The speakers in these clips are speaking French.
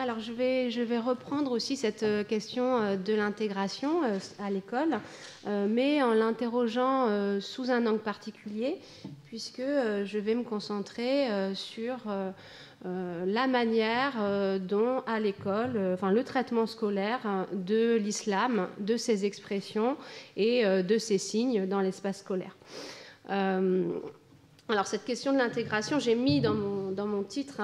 Alors, je vais reprendre aussi cette question de l'intégration à l'école, mais en l'interrogeant sous un angle particulier, puisque je vais me concentrer sur la manière dont, à l'école, le traitement scolaire de l'islam, de ses expressions et de ses signes dans l'espace scolaire. Alors, cette question de l'intégration, j'ai mis dans mon titre,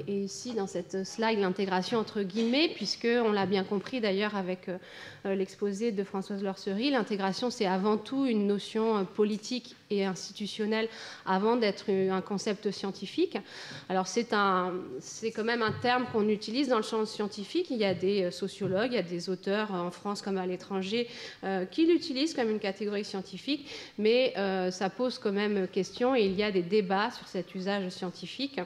et ici dans cette slide, l'intégration entre guillemets, puisqu'on l'a bien compris d'ailleurs avec l'exposé de Françoise Lorcerie, l'intégration, c'est avant tout une notion politique et institutionnelle avant d'être un concept scientifique. Alors, c'est quand même un terme qu'on utilise dans le champ scientifique. Il y a des sociologues, il y a des auteurs en France comme à l'étranger qui l'utilisent comme une catégorie scientifique, mais ça pose quand même question et il y a des débats sur cet usage scientifique.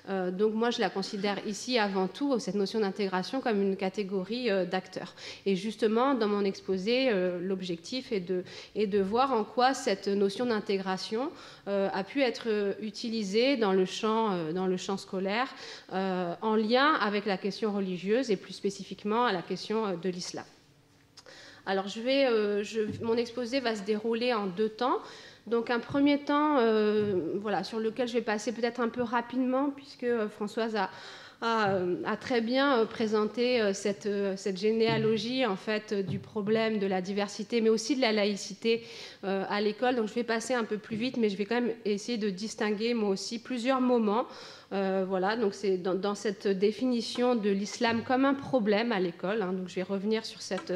Donc moi, je la considère ici avant tout, cette notion d'intégration, comme une catégorie d'acteurs. Et justement, dans mon exposé, l'objectif est de voir en quoi cette notion d'intégration a pu être utilisée dans le champ scolaire en lien avec la question religieuse et plus spécifiquement à la question de l'islam. Alors, mon exposé va se dérouler en 2 temps. Donc un premier temps sur lequel je vais passer peut-être un peu rapidement, puisque Françoise a très bien présenté cette généalogie en fait, du problème de la diversité, mais aussi de la laïcité à l'école. Donc je vais passer un peu plus vite, mais je vais quand même essayer de distinguer moi aussi plusieurs moments. Donc c'est dans cette définition de l'islam comme un problème à l'école. Donc je vais revenir sur cette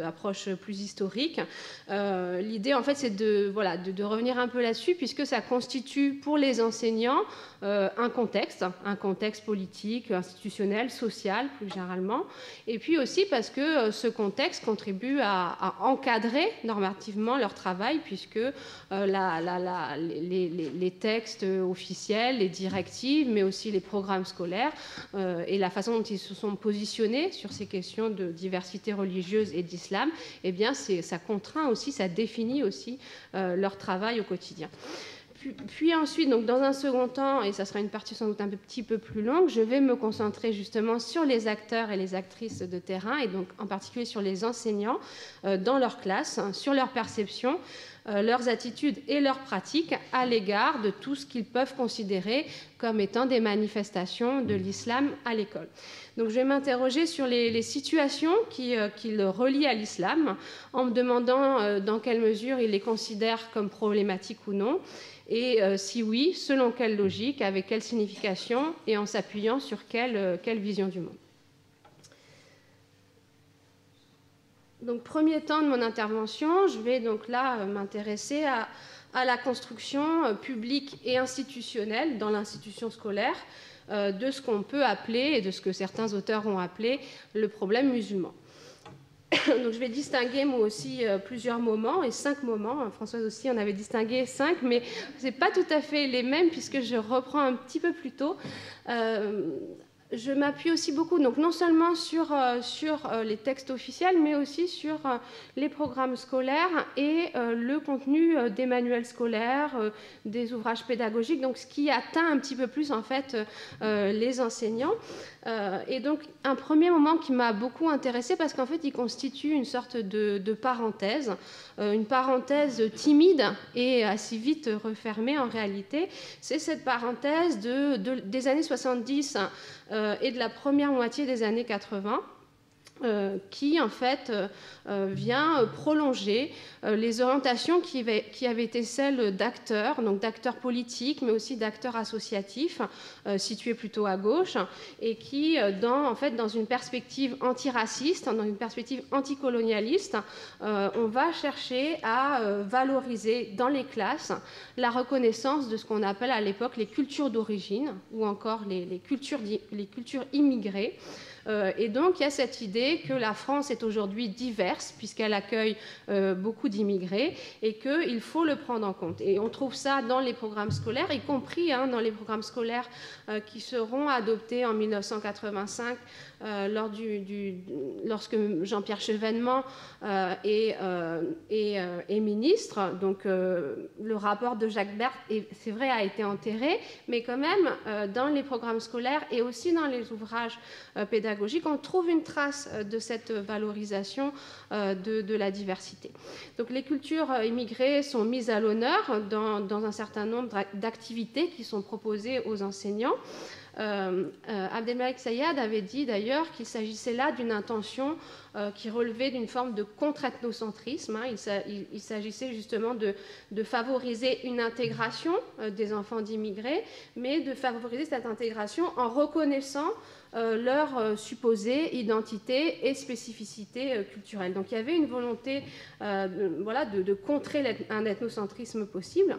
approche plus historique. L'idée, en fait, c'est de revenir un peu là-dessus, puisque ça constitue pour les enseignants un contexte politique, institutionnel, social, plus généralement. Et puis aussi parce que ce contexte contribue à encadrer normativement leur travail, puisque les textes officiels, les directives, mais aussi les programmes scolaires et la façon dont ils se sont positionnés sur ces questions de diversité religieuse et d'islam, eh bien, ça contraint aussi, ça définit aussi leur travail au quotidien. Puis ensuite, donc dans un second temps, et ça sera une partie sans doute un petit peu plus longue, je vais me concentrer justement sur les acteurs et les actrices de terrain, et donc en particulier sur les enseignants dans leur classe, sur leur perception, leurs attitudes et leurs pratiques à l'égard de tout ce qu'ils peuvent considérer comme étant des manifestations de l'islam à l'école. Donc je vais m'interroger sur les situations qu'ils relient à l'islam, en me demandant dans quelle mesure ils les considèrent comme problématiques ou non, et si oui, selon quelle logique, avec quelle signification, et en s'appuyant sur quelle vision du monde. Donc, premier temps de mon intervention, je vais donc là m'intéresser à la construction publique et institutionnelle dans l'institution scolaire de ce qu'on peut appeler, et de ce que certains auteurs ont appelé, le problème musulman. Donc je vais distinguer moi aussi plusieurs moments, et 5 moments. Françoise aussi en avait distingué 5, mais ce n'est pas tout à fait les mêmes, puisque je reprends un petit peu plus tôt. Je m'appuie aussi beaucoup, donc non seulement sur les textes officiels, mais aussi sur les programmes scolaires et le contenu des manuels scolaires, des ouvrages pédagogiques, donc ce qui atteint un petit peu plus en fait les enseignants. Et donc un premier moment qui m'a beaucoup intéressée, parce qu'en fait il constitue une sorte de parenthèse, une parenthèse timide et assez vite refermée en réalité. C'est cette parenthèse des années 70 et de la première moitié des années 80, qui en fait vient prolonger les orientations qui avaient été celles d'acteurs, donc d'acteurs politiques, mais aussi d'acteurs associatifs, situés plutôt à gauche, et qui, dans une perspective antiraciste, dans une perspective anticolonialiste, on va chercher à valoriser dans les classes la reconnaissance de ce qu'on appelle à l'époque les cultures d'origine, ou encore les cultures immigrées, Et donc, il y a cette idée que la France est aujourd'hui diverse, puisqu'elle accueille beaucoup d'immigrés, et qu'il faut le prendre en compte. Et on trouve ça dans les programmes scolaires, y compris dans les programmes scolaires qui seront adoptés en 1985, lorsque Jean-Pierre Chevènement est ministre. Donc, le rapport de Jacques Berthe, c'est vrai, a été enterré, mais quand même, dans les programmes scolaires et aussi dans les ouvrages pédagogiques, on trouve une trace de cette valorisation de la diversité. Donc, les cultures immigrées sont mises à l'honneur dans un certain nombre d'activités qui sont proposées aux enseignants. Abdelmalek Sayad avait dit d'ailleurs qu'il s'agissait là d'une intention qui relevait d'une forme de contre-ethnocentrisme. Il s'agissait justement de favoriser une intégration des enfants d'immigrés, mais de favoriser cette intégration en reconnaissant leur supposée identité et spécificité culturelle. Donc il y avait une volonté de contrer un ethnocentrisme possible.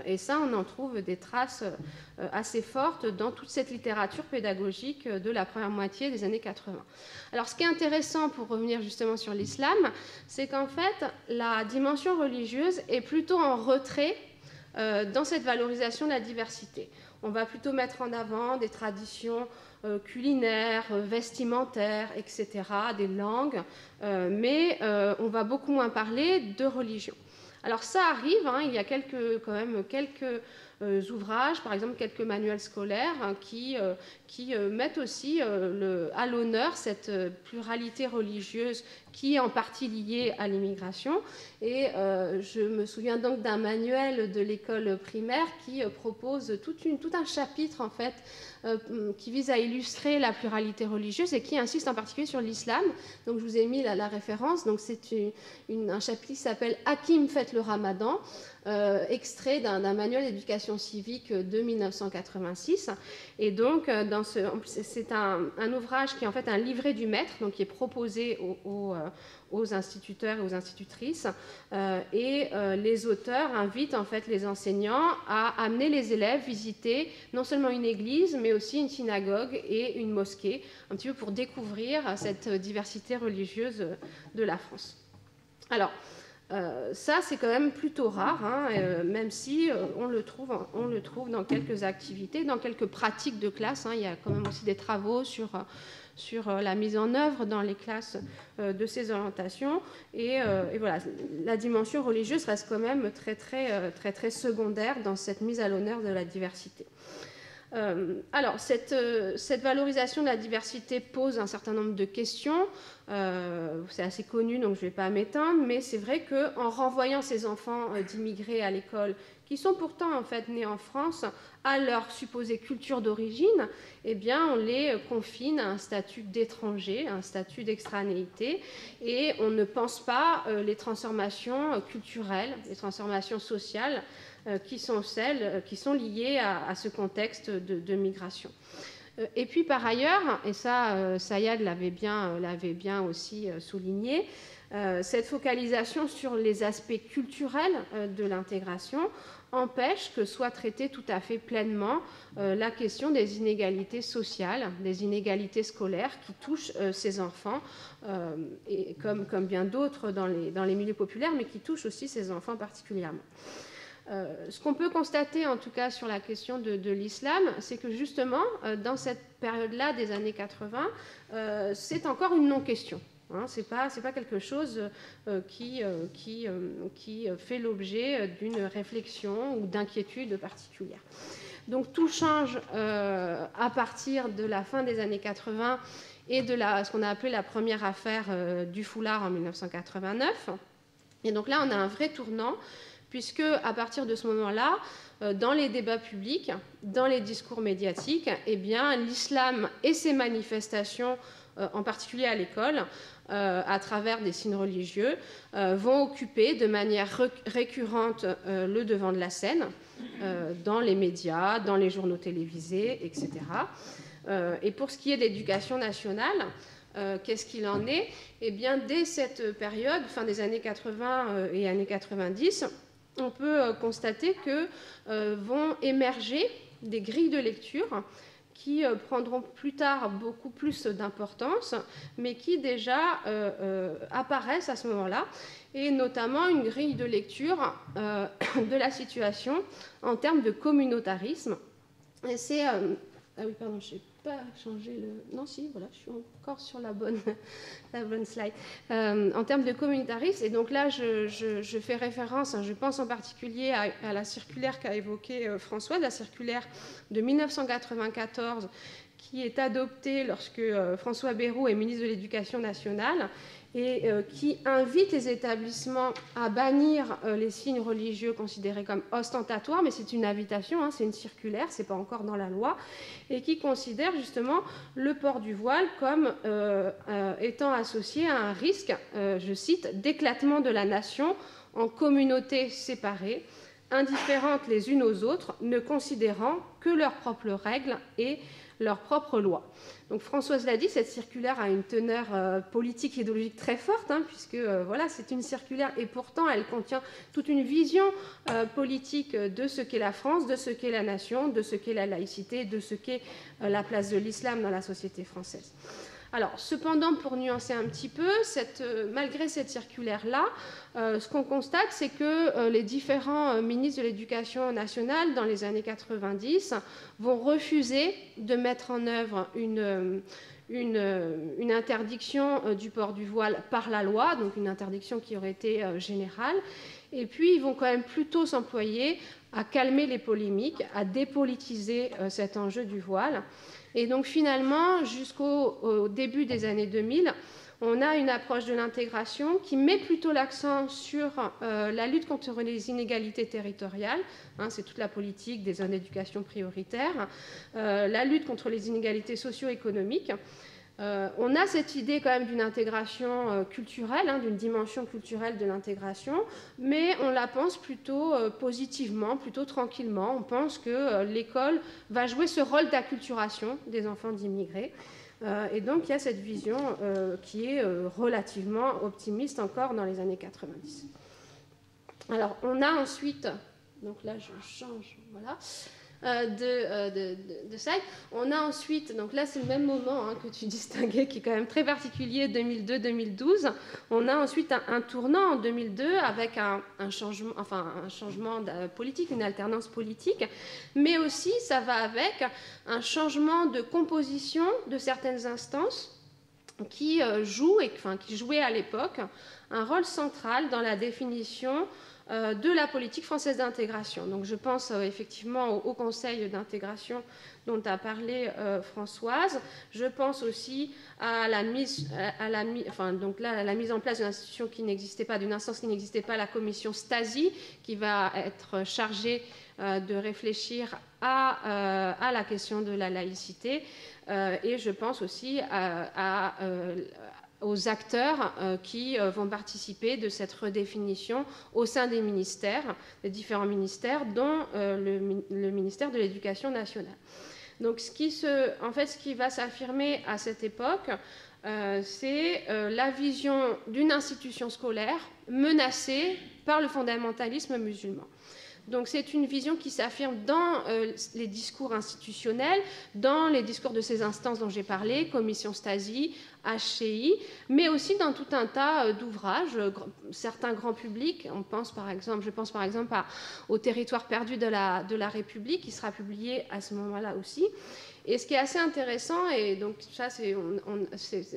Et ça, on en trouve des traces assez fortes dans toute cette littérature pédagogique de la première moitié des années 80. Alors, ce qui est intéressant, pour revenir justement sur l'islam, c'est qu'en fait, la dimension religieuse est plutôt en retrait dans cette valorisation de la diversité. On va plutôt mettre en avant des traditions culinaires, vestimentaires, etc., des langues, mais on va beaucoup moins parler de religion. Alors ça arrive, il y a quand même quelques ouvrages, par exemple quelques manuels scolaires qui mettent aussi à l'honneur cette pluralité religieuse qui est en partie liée à l'immigration. Et je me souviens donc d'un manuel de l'école primaire qui propose tout un chapitre en fait qui vise à illustrer la pluralité religieuse et qui insiste en particulier sur l'islam. Donc je vous ai mis la référence. Donc c'est un chapitre qui s'appelle Hakim fête le Ramadan, extrait d'un manuel d'éducation civique de 1986. Et donc c'est un ouvrage qui est en fait un livret du maître, donc qui est proposé aux instituteurs et aux institutrices, et les auteurs invitent en fait les enseignants à amener les élèves visiter non seulement une église mais aussi une synagogue et une mosquée, un petit peu pour découvrir cette diversité religieuse de la France. Alors ça c'est quand même plutôt rare, même si on le trouve dans quelques activités, dans quelques pratiques de classe. Il y a quand même aussi des travaux sur la mise en œuvre dans les classes de ces orientations. Et voilà, la dimension religieuse reste quand même très secondaire dans cette mise à l'honneur de la diversité. Alors, cette valorisation de la diversité pose un certain nombre de questions. C'est assez connu, donc je ne vais pas m'étendre, mais c'est vrai qu'en renvoyant ces enfants d'immigrés à l'école, qui sont pourtant en fait nés en France, à leur supposée culture d'origine, eh bien, on les confine à un statut d'étranger, un statut d'extranéité, et on ne pense pas les transformations culturelles, les transformations sociales qui sont celles qui sont liées à ce contexte de migration. Et puis par ailleurs, et ça Sayad l'avait bien aussi souligné, cette focalisation sur les aspects culturels de l'intégration empêche que soit traitée tout à fait pleinement la question des inégalités sociales, des inégalités scolaires qui touchent ces enfants, et comme bien d'autres dans les milieux populaires, mais qui touchent aussi ces enfants particulièrement. Ce qu'on peut constater, en tout cas, sur la question de l'islam, c'est que justement, dans cette période-là des années 80, c'est encore une non-question. C'est pas quelque chose qui fait l'objet d'une réflexion ou d'inquiétude particulière. Donc tout change à partir de la fin des années 80 et de ce qu'on a appelé la première affaire du foulard en 1989. Et donc là, on a un vrai tournant, puisque à partir de ce moment-là, dans les débats publics, dans les discours médiatiques, eh bien, l'islam et ses manifestations, en particulier à l'école, à travers des signes religieux, vont occuper de manière récurrente le devant de la scène, dans les médias, dans les journaux télévisés, etc. Et pour ce qui est d'éducation nationale, qu'est-ce qu'il en est? Eh bien, dès cette période, fin des années 80 et années 90, on peut constater que vont émerger des grilles de lecture qui prendront plus tard beaucoup plus d'importance, mais qui déjà apparaissent à ce moment-là, et notamment une grille de lecture de la situation en termes de communautarisme. Et c'est... ah oui, pardon, je n'ai pas changé le... Non, si, voilà, je suis encore sur la bonne slide. En termes de communautarisme, et donc là, je fais référence, hein, je pense en particulier à la circulaire qu'a évoquée François, la circulaire de 1994, qui est adoptée lorsque François Bayrou est ministre de l'Éducation nationale, et qui invite les établissements à bannir les signes religieux considérés comme ostentatoires, mais c'est une invitation, hein, c'est une circulaire, c'est pas encore dans la loi, et qui considère justement le port du voile comme étant associé à un risque, je cite, d'éclatement de la nation en communautés séparées, indifférentes les unes aux autres, ne considérant que leurs propres règles et leurs propres lois. Donc Françoise l'a dit, cette circulaire a une teneur politique et idéologique très forte, hein, puisque voilà, c'est une circulaire et pourtant elle contient toute une vision politique de ce qu'est la France, de ce qu'est la nation, de ce qu'est la laïcité, de ce qu'est la place de l'islam dans la société française. Alors, cependant, pour nuancer un petit peu, malgré cette circulaire-là, ce qu'on constate, c'est que les différents ministres de l'Éducation nationale, dans les années 90, vont refuser de mettre en œuvre une interdiction du port du voile par la loi, donc une interdiction qui aurait été générale. Et puis, ils vont quand même plutôt s'employer à calmer les polémiques, à dépolitiser cet enjeu du voile. Et donc finalement, jusqu'au début des années 2000, on a une approche de l'intégration qui met plutôt l'accent sur la lutte contre les inégalités territoriales, hein, c'est toute la politique des zones d'éducation prioritaire, la lutte contre les inégalités socio-économiques. On a cette idée quand même d'une intégration culturelle, hein, d'une dimension culturelle de l'intégration, mais on la pense plutôt positivement, plutôt tranquillement. On pense que l'école va jouer ce rôle d'acculturation des enfants d'immigrés. Et donc il y a cette vision qui est relativement optimiste encore dans les années 90. Alors on a ensuite, donc là je change, voilà. De ça. On a ensuite, donc là c'est le même moment hein, que tu distinguais, qui est quand même très particulier, 2002-2012. On a ensuite un tournant en 2002 avec un changement, politique, une alternance politique, mais aussi ça va avec un changement de composition de certaines instances qui jouaient à l'époque un rôle central dans la définition de la politique française d'intégration. Donc je pense effectivement au Conseil d'intégration dont a parlé Françoise. Je pense aussi à la mise en place d'une institution qui n'existait pas, d'une instance qui n'existait pas, la commission Stasi, qui va être chargée de réfléchir à la question de la laïcité. Et je pense aussi aux acteurs qui vont participer de cette redéfinition au sein des ministères, des différents ministères, dont le ministère de l'Éducation nationale. Donc ce qui va s'affirmer à cette époque, c'est la vision d'une institution scolaire menacée par le fondamentalisme musulman. Donc c'est une vision qui s'affirme dans les discours institutionnels, dans les discours de ces instances dont j'ai parlé, Commission Stasi, HCI, mais aussi dans tout un tas d'ouvrages, certains grands publics. Je pense par exemple au Territoire perdu de la République, qui sera publié à ce moment-là aussi. Et ce qui est assez intéressant, et donc ça,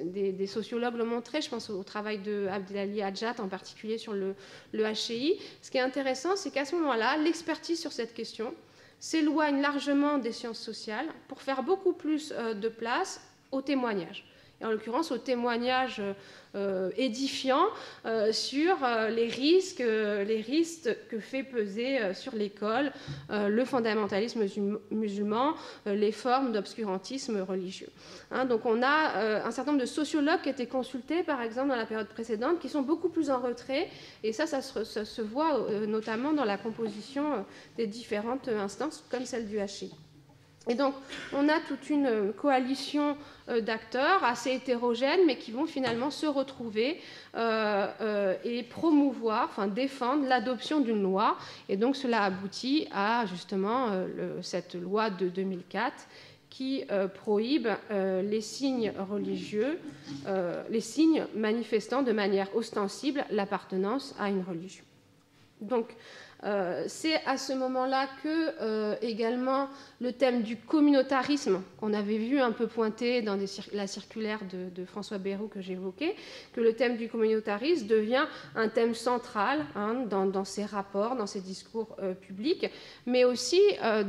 des sociologues l'ont montré, je pense au travail de Abdelali Hadjat en particulier sur le HCI. Ce qui est intéressant, c'est qu'à ce moment-là, l'expertise sur cette question s'éloigne largement des sciences sociales pour faire beaucoup plus de place au témoignage. Et en l'occurrence au témoignage édifiant sur les risques que fait peser sur l'école le fondamentalisme musulman, les formes d'obscurantisme religieux. Hein, donc on a un certain nombre de sociologues qui étaient consultés, par exemple, dans la période précédente, qui sont beaucoup plus en retrait, et ça se voit notamment dans la composition des différentes instances, comme celle du HCI. Et donc, on a toute une coalition d'acteurs assez hétérogènes, mais qui vont finalement se retrouver et promouvoir, défendre l'adoption d'une loi. Et donc, cela aboutit à justement cette loi de 2004 qui prohibe les signes religieux, les signes manifestant de manière ostensible l'appartenance à une religion. Donc, c'est à ce moment-là que également le thème du communautarisme, qu'on avait vu un peu pointé dans la circulaire de François Bayrou que j'évoquais, que le thème du communautarisme devient un thème central dans ses rapports, dans ses discours publics, mais aussi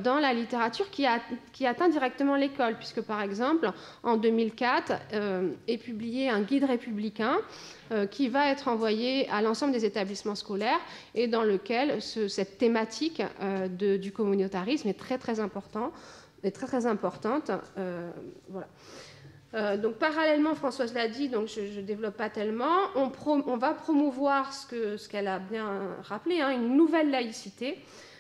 dans la littérature qui atteint directement l'école, puisque par exemple, en 2004, est publié un guide républicain qui va être envoyé à l'ensemble des établissements scolaires et dans lequel cette thématique du communautarisme est très importante. Donc parallèlement, Françoise l'a dit, donc je ne développe pas tellement, on va promouvoir ce qu'elle a bien rappelé, une nouvelle laïcité,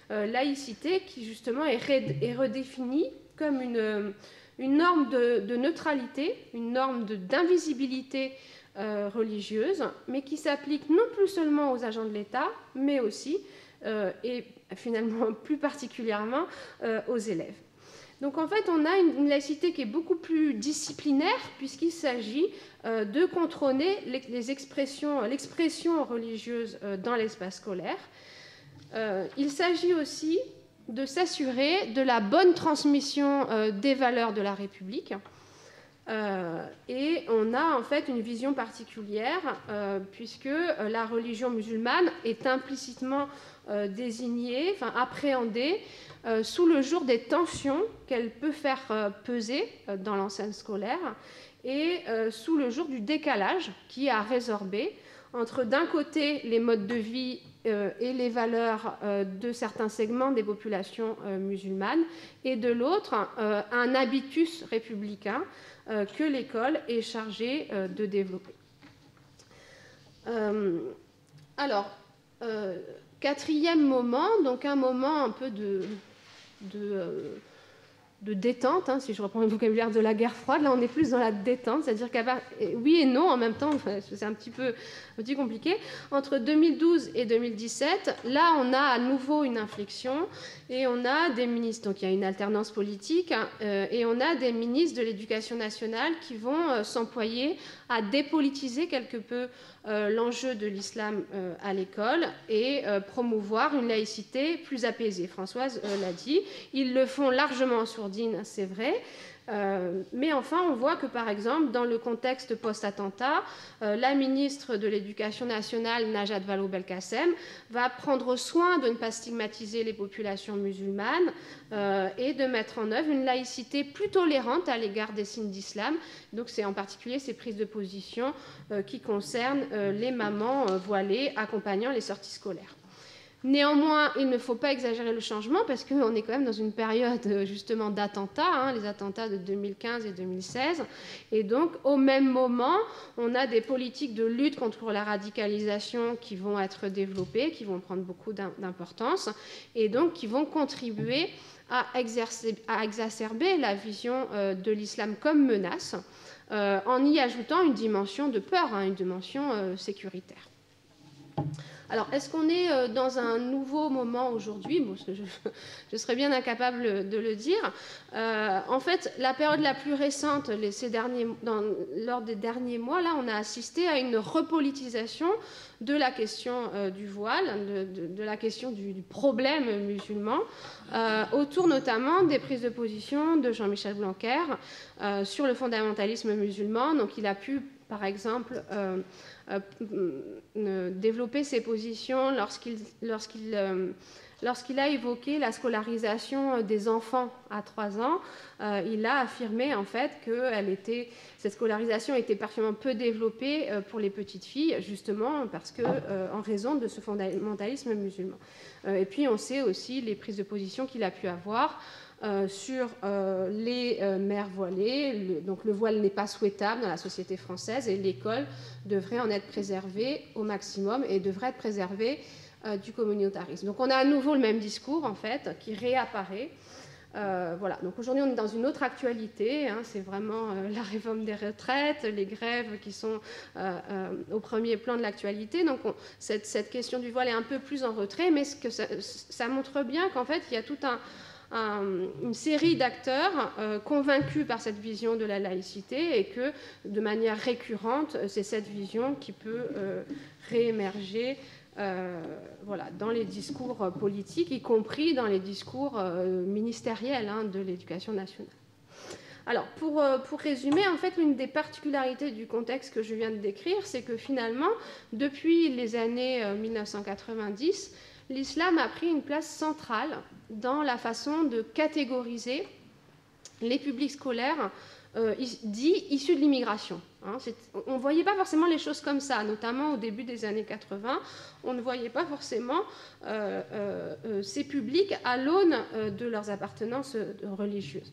laïcité qui justement est redéfinie comme une norme de neutralité, une norme d'invisibilité religieuse, mais qui s'applique non plus seulement aux agents de l'État, mais aussi, et finalement plus particulièrement, aux élèves. Donc en fait, on a une laïcité qui est beaucoup plus disciplinaire, puisqu'il s'agit de contrôler l'expression religieuse dans l'espace scolaire. Il s'agit aussi de s'assurer de la bonne transmission des valeurs de la République. Et on a en fait une vision particulière puisque la religion musulmane est implicitement désignée, appréhendée sous le jour des tensions qu'elle peut faire peser dans l'enceinte scolaire et sous le jour du décalage qui est à résorber entre d'un côté les modes de vie et les valeurs de certains segments des populations musulmanes et de l'autre un habitus républicain que l'école est chargée de développer. Alors, quatrième moment, donc un moment un peu de détente, si je reprends le vocabulaire de la guerre froide, là on est plus dans la détente, c'est-à-dire oui et non en même temps, c'est un petit compliqué. Entre 2012 et 2017, là on a à nouveau une inflexion et on a des ministres, donc il y a une alternance politique, et on a des ministres de l'Éducation nationale qui vont s'employer à dépolitiser quelque peu l'enjeu de l'islam à l'école et promouvoir une laïcité plus apaisée. Françoise l'a dit, ils le font largement en sourdine, c'est vrai, mais enfin on voit que par exemple dans le contexte post-attentat, la ministre de l'Éducation nationale, Najat Vallaud-Belkacem, va prendre soin de ne pas stigmatiser les populations musulmanes et de mettre en œuvre une laïcité plus tolérante à l'égard des signes d'islam. Donc c'est en particulier ces prises de position qui concernent les mamans voilées accompagnant les sorties scolaires. Néanmoins, il ne faut pas exagérer le changement parce qu'on est quand même dans une période justement d'attentats, les attentats de 2015 et 2016. Et donc, au même moment, on a des politiques de lutte contre la radicalisation qui vont être développées, qui vont prendre beaucoup d'importance et donc qui vont contribuer à exacerber la vision de l'islam comme menace en y ajoutant une dimension de peur, une dimension sécuritaire. Alors, est-ce qu'on est dans un nouveau moment aujourd'hui? Je serais bien incapable de le dire. En fait, la période la plus récente, lors des derniers mois, là, on a assisté à une repolitisation de la question du voile, de la question du problème musulman, autour notamment des prises de position de Jean-Michel Blanquer sur le fondamentalisme musulman. Donc, il a pu, par exemple, développer ses positions lorsqu'il a évoqué la scolarisation des enfants à 3 ans. Il a affirmé en fait que cette scolarisation était particulièrement peu développée pour les petites filles, justement parce que, en raison de ce fondamentalisme musulman. Et puis on sait aussi les prises de position qu'il a pu avoir sur les mères voilées. Donc le voile n'est pas souhaitable dans la société française et l'école devrait en être préservée au maximum et devrait être préservée du communautarisme. Donc on a à nouveau le même discours en fait qui réapparaît. Voilà. Donc aujourd'hui on est dans une autre actualité, c'est vraiment la réforme des retraites, les grèves qui sont au premier plan de l'actualité. Donc cette question du voile est un peu plus en retrait, mais ça montre bien qu'en fait il y a tout une série d'acteurs convaincus par cette vision de la laïcité et que, de manière récurrente, c'est cette vision qui peut réémerger voilà, dans les discours politiques, y compris dans les discours ministériels de l'éducation nationale. Alors, pour résumer, en fait, l'une des particularités du contexte que je viens de décrire, c'est que finalement, depuis les années 1990, l'islam a pris une place centrale dans la façon de catégoriser les publics scolaires dits issus de l'immigration. On ne voyait pas forcément les choses comme ça, notamment au début des années 80. On ne voyait pas forcément ces publics à l'aune de leurs appartenances religieuses.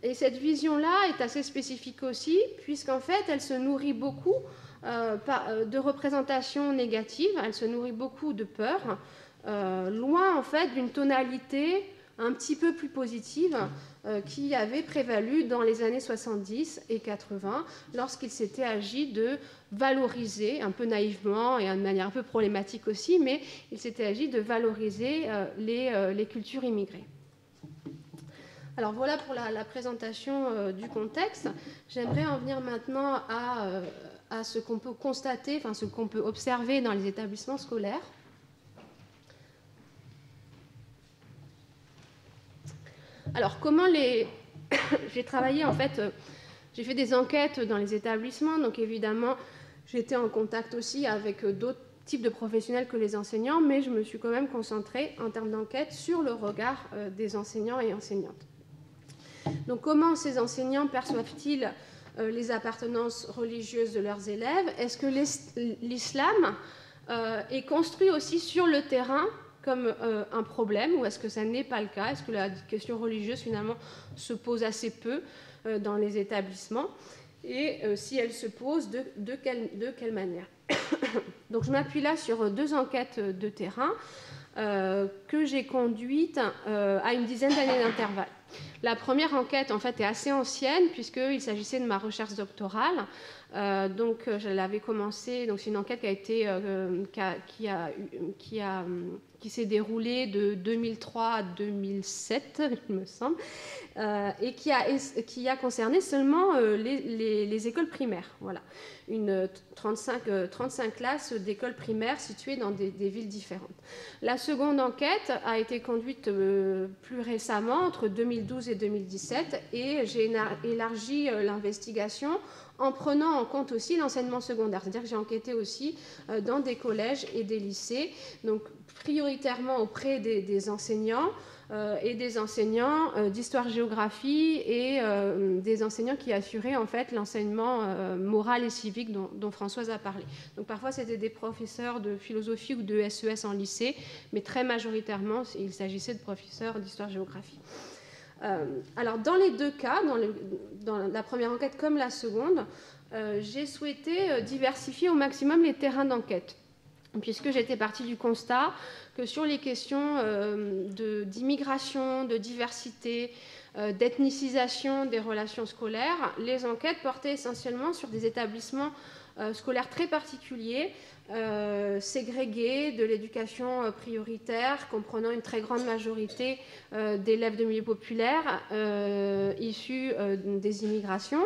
Et cette vision-là est assez spécifique aussi, puisqu'en fait, elle se nourrit beaucoup de représentations négatives, elle se nourrit beaucoup de peur, loin en fait d'une tonalité un petit peu plus positive qui avait prévalu dans les années 70 et 80 lorsqu'il s'était agi de valoriser, un peu naïvement et de manière un peu problématique aussi, mais il s'était agi de valoriser les cultures immigrées. Alors voilà pour la présentation du contexte. J'aimerais en venir maintenant à ce qu'on peut constater, enfin ce qu'on peut observer dans les établissements scolaires. Alors, comment les... J'ai travaillé, en fait, j'ai fait des enquêtes dans les établissements, donc évidemment, j'étais en contact aussi avec d'autres types de professionnels que les enseignants, mais je me suis quand même concentrée, en termes d'enquête, sur le regard des enseignants et enseignantes. Donc, comment ces enseignants perçoivent-ils les appartenances religieuses de leurs élèves? Est-ce que l'islam est construit aussi sur le terrain comme un problème, ou est-ce que ça n'est pas le cas? Est-ce que la question religieuse, finalement, se pose assez peu dans les établissements? Et si elle se pose, de quelle manière? Donc, je m'appuie là sur deux enquêtes de terrain que j'ai conduites à une dizaine d'années d'intervalle. La première enquête, en fait, est assez ancienne, puisqu'il s'agissait de ma recherche doctorale. Donc, je l'avais commencée. Donc, c'est une enquête qui s'est déroulée de 2003 à 2007, il me semble, et qui a concerné seulement les écoles primaires. Voilà, 35 classes d'écoles primaires situées dans des villes différentes. La seconde enquête a été conduite plus récemment, entre 2012 et 2017, et j'ai élargi l'investigation en prenant en compte aussi l'enseignement secondaire. C'est-à-dire que j'ai enquêté aussi dans des collèges et des lycées, donc prioritairement auprès des enseignants et des enseignants d'histoire-géographie et des enseignants qui assuraient en fait l'enseignement moral et civique dont Françoise a parlé. Donc parfois c'était des professeurs de philosophie ou de SES en lycée, mais très majoritairement il s'agissait de professeurs d'histoire-géographie. Alors dans les deux cas, dans la première enquête comme la seconde, j'ai souhaité diversifier au maximum les terrains d'enquête, puisque j'étais partie du constat que sur les questions d'immigration, de diversité, d'ethnicisation des relations scolaires, les enquêtes portaient essentiellement sur des établissements scolaires très particuliers, ségrégés de l'éducation prioritaire, comprenant une très grande majorité d'élèves de milieux populaires issus des immigrations.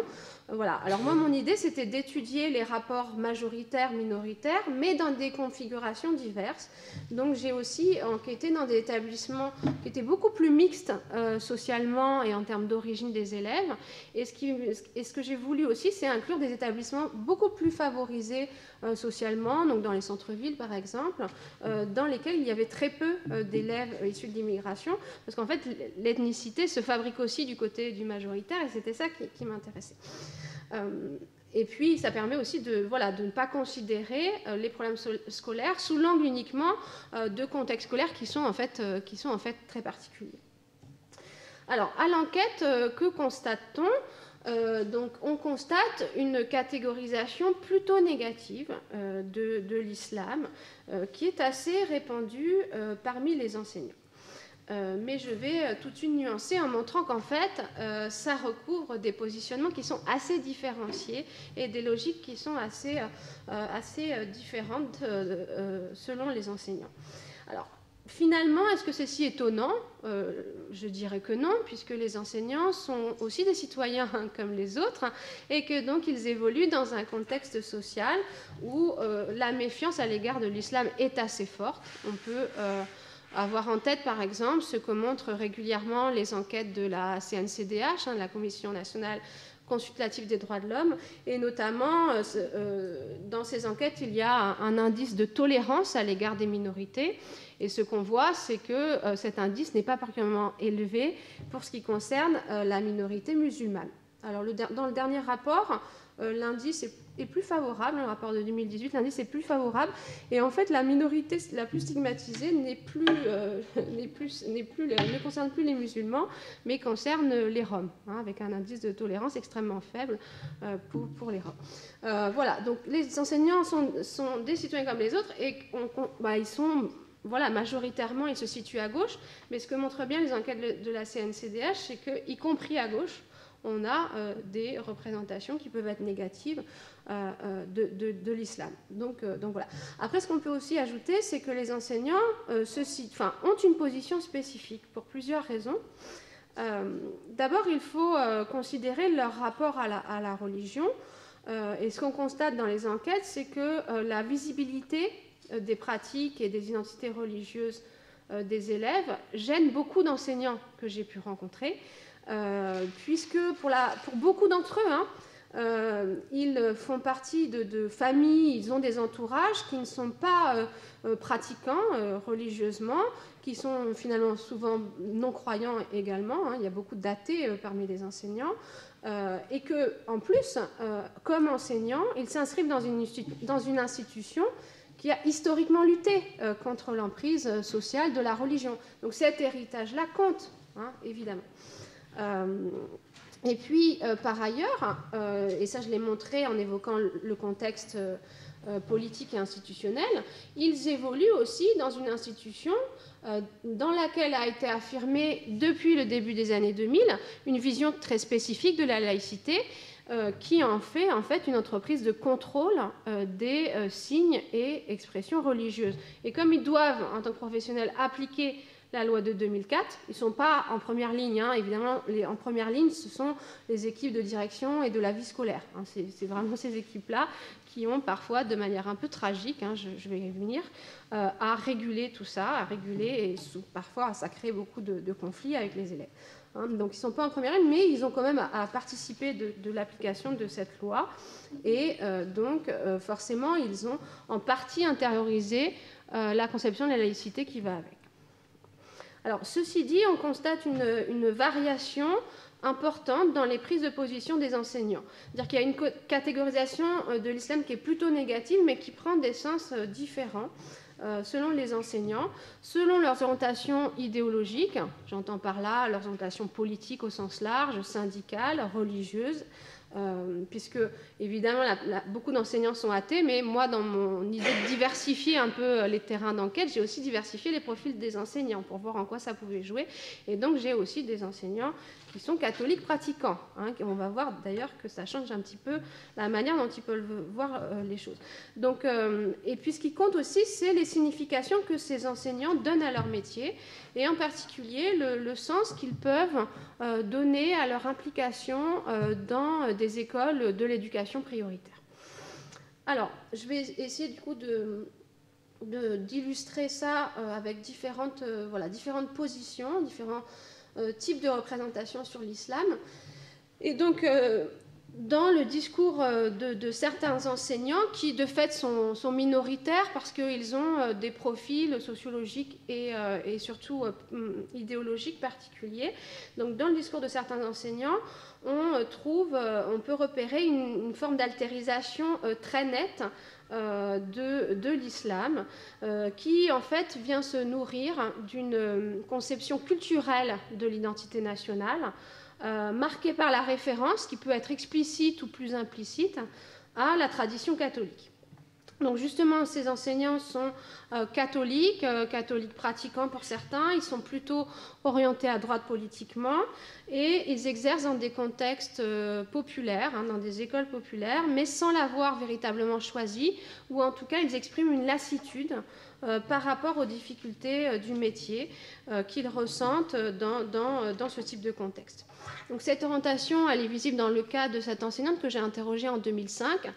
Voilà. Alors moi, mon idée, c'était d'étudier les rapports majoritaires-minoritaires, mais dans des configurations diverses. Donc j'ai aussi enquêté dans des établissements qui étaient beaucoup plus mixtes socialement et en termes d'origine des élèves. Et ce que j'ai voulu aussi, c'est inclure des établissements beaucoup plus favorisés socialement, donc dans les centres-villes par exemple, dans lesquels il y avait très peu d'élèves issus de l'immigration, parce qu'en fait l'ethnicité se fabrique aussi du côté du majoritaire, et c'était ça qui m'intéressait. Et puis ça permet aussi de ne pas considérer les problèmes scolaires sous l'angle uniquement de contextes scolaires qui sont en fait très particuliers. Alors à l'enquête, que constate-t-on? Donc, on constate une catégorisation plutôt négative de l'islam qui est assez répandue parmi les enseignants. Mais je vais tout de suite nuancer en montrant qu'en fait, ça recouvre des positionnements qui sont assez différenciés et des logiques qui sont assez différentes selon les enseignants. Alors, finalement, est-ce que c'est si étonnant? Je dirais que non, puisque les enseignants sont aussi des citoyens comme les autres, et que donc ils évoluent dans un contexte social où la méfiance à l'égard de l'islam est assez forte. On peut avoir en tête, par exemple, ce que montrent régulièrement les enquêtes de la CNCDH, la Commission nationale consultative des droits de l'homme, et notamment dans ces enquêtes, il y a un indice de tolérance à l'égard des minorités, et ce qu'on voit, c'est que cet indice n'est pas particulièrement élevé pour ce qui concerne la minorité musulmane. Alors, dans le dernier rapport, l'indice est plus favorable, le rapport de 2018, l'indice est plus favorable, et en fait, la minorité la plus stigmatisée ne concerne plus les musulmans, mais concerne les Roms, avec un indice de tolérance extrêmement faible pour les Roms. Voilà, donc les enseignants sont des citoyens comme les autres, et ils sont... Voilà, majoritairement, ils se situent à gauche, mais ce que montrent bien les enquêtes de la CNCDH, c'est qu'y compris à gauche, on a des représentations qui peuvent être négatives de l'islam. Donc voilà. Après, ce qu'on peut aussi ajouter, c'est que les enseignants ont une position spécifique pour plusieurs raisons. D'abord, il faut considérer leur rapport à la religion. Et ce qu'on constate dans les enquêtes, c'est que la visibilité des pratiques et des identités religieuses des élèves gêne beaucoup d'enseignants que j'ai pu rencontrer, puisque pour beaucoup d'entre eux, ils font partie de familles, ils ont des entourages qui ne sont pas pratiquants religieusement, qui sont finalement souvent non-croyants également. Il y a beaucoup d'athées parmi les enseignants. Et qu'en plus, comme enseignants, ils s'inscrivent dans une institution qui a historiquement lutté contre l'emprise sociale de la religion. Donc cet héritage-là compte, évidemment. Et puis, par ailleurs, et ça je l'ai montré en évoquant le contexte politique et institutionnel, ils évoluent aussi dans une institution dans laquelle a été affirmée depuis le début des années 2000 une vision très spécifique de la laïcité, qui en fait une entreprise de contrôle des signes et expressions religieuses. Et comme ils doivent, en tant que professionnels, appliquer la loi de 2004, ils ne sont pas en première ligne. Évidemment, en première ligne, ce sont les équipes de direction et de la vie scolaire. C'est vraiment ces équipes-là qui ont parfois, de manière un peu tragique, je vais y venir, à réguler tout ça, à réguler, et parfois ça crée beaucoup de conflits avec les élèves. Donc ils ne sont pas en première ligne, mais ils ont quand même à participer de l'application de cette loi. Et donc, forcément, ils ont en partie intériorisé la conception de la laïcité qui va avec. Alors, ceci dit, on constate une variation importante dans les prises de position des enseignants. C'est-à-dire qu'il y a une catégorisation de l'islam qui est plutôt négative, mais qui prend des sens différents selon les enseignants, selon leurs orientations idéologiques, j'entends par là leurs orientations politiques au sens large, syndicales, religieuses, puisque évidemment beaucoup d'enseignants sont athées, mais moi dans mon idée de diversifier un peu les terrains d'enquête, j'ai aussi diversifié les profils des enseignants pour voir en quoi ça pouvait jouer, et donc j'ai aussi des enseignants qui sont catholiques pratiquants. On va voir d'ailleurs que ça change un petit peu la manière dont ils peuvent voir les choses. Donc, et puis ce qui compte aussi, c'est les significations que ces enseignants donnent à leur métier, et en particulier le sens qu'ils peuvent donner à leur implication dans des écoles de l'éducation prioritaire. Alors, je vais essayer du coup d'illustrer ça avec différentes positions, différents types de représentations sur l'islam. Et donc, dans le discours de certains enseignants qui, de fait, sont minoritaires parce qu'ils ont des profils sociologiques et surtout idéologiques particuliers. Donc, dans le discours de certains enseignants, on peut repérer une forme d'altérisation très nette de l'islam, qui en fait vient se nourrir d'une conception culturelle de l'identité nationale, marquée par la référence, qui peut être explicite ou plus implicite, à la tradition catholique. Donc justement, ces enseignants sont catholiques pratiquants pour certains, ils sont plutôt orientés à droite politiquement, et ils exercent dans des contextes populaires, dans des écoles populaires, mais sans l'avoir véritablement choisi, ou en tout cas ils expriment une lassitude par rapport aux difficultés du métier qu'ils ressentent dans ce type de contexte. Donc cette orientation, elle est visible dans le cas de cette enseignante que j'ai interrogée en 2005,